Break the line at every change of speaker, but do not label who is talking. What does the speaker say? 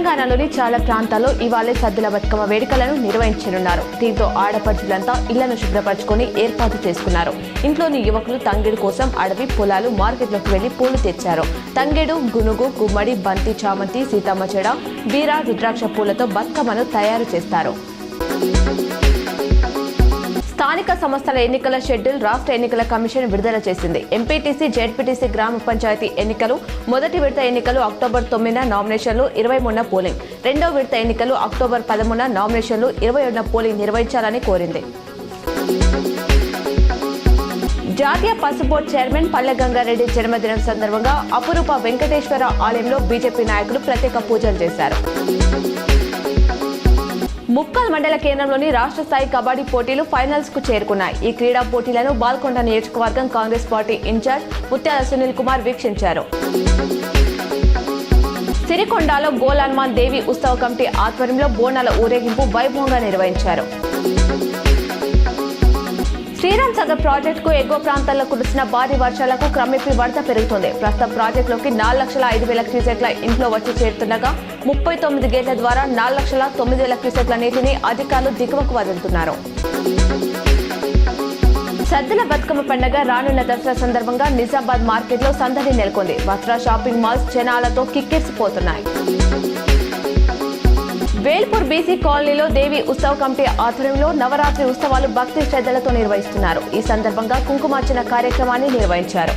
తెలంగాణలోని చాలా ప్రాంతాల్లో ఇవాళ సద్దుల బతుకమ్మ వేడుకలను నిర్వహించనున్నారు. దీంతో ఆడపడుచులంతా ఇళ్లను శుభ్రపరచుకొని ఏర్పాటు చేసుకున్నారు. ఇంట్లోని యువకులు తంగేడు కోసం అడవి, పొలాలు, మార్కెట్లోకి వెళ్లి పూలు తెచ్చారు. తంగేడు, గునుగు, గుమ్మడి, బంతి, చామంతి, సీతమ్మచెడ, బీర, రుద్రాక్ష పూలతో బతుకమ్మను తయారు చేస్తారు. స్థానిక సంస్థల ఎన్నికల షెడ్యూల్ రాష్ట్ర ఎన్నికల కమిషన్ విడుదల చేసింది. ఎంపీటీసీ, జెడ్పీటీసీ, గ్రామ పంచాయతీ ఎన్నికలు మొదటి విడత ఎన్నికలు అక్టోబర్ 9న, నామినేషన్లు 23న పోలింగ్. రెండవ విడత ఎన్నికలు అక్టోబర్ 13న, నామినేషన్లు 27న పోలింగ్ నిర్వహించాలని కోరింది. జాతీయ పసుపు బోర్డు చైర్మన్ పల్లె గంగారెడ్డి జన్మదినం సందర్భంగా అపురూప వెంకటేశ్వర ఆలయంలో బీజేపీ నాయకులు ప్రత్యేక పూజలు చేశారు. ముక్కల్ మండల కేంద్రంలోని రాష్ట్ర స్థాయి కబడ్డీ పోటీలు ఫైనల్స్ కు చేరుకున్నాయి. ఈ క్రీడా పోటీలను బాల్కొండ నియోజకవర్గం కాంగ్రెస్ పార్టీ ఇన్ఛార్జ్ ముత్యాల సునీల్ కుమార్ వీక్షించారు. సిరికొండలో గోల్ హనుమాన్ దేవి ఉత్సవ కమిటీ ఆధ్వర్యంలో బోనాల ఊరేగింపు వైభవంగా నిర్వహించారు. శ్రీరామ్ సాగర్ ప్రాజెక్టుకు ఎగువ ప్రాంతాల్లో కురిసిన భారీ వర్షాలకు క్రమేపీ వరద పెరుగుతోంది. ప్రస్తుతం ప్రాజెక్టులోకి 4,05,000 క్యూసెక్ల ఇంట్లో వచ్చి చేరుతుండగా 39 గేట్ల ద్వారా 4,09,000 క్యూసెక్ల నీటిని అధికారులు దిగువకు వదులుతున్నారు. సద్దుల బతుకమ్మ పండుగ రానున్న దసరా సందర్భంగా నిజామాబాద్ మార్కెట్లో సందడి నెలకొంది. వస్త్ర, షాపింగ్ మాల్స్ జనాలతో కిక్కిరిసిపోతున్నాయి. వేల్పూర్ బీసీ కాలనీలో దేవి ఉత్సవ కమిటీ ఆధ్వర్యంలో నవరాత్రి ఉత్సవాలు భక్తి శ్రద్ధలతో నిర్వహిస్తున్నారు. ఈ సందర్భంగా కుంకుమార్చన కార్యక్రమాన్ని నిర్వహించారు.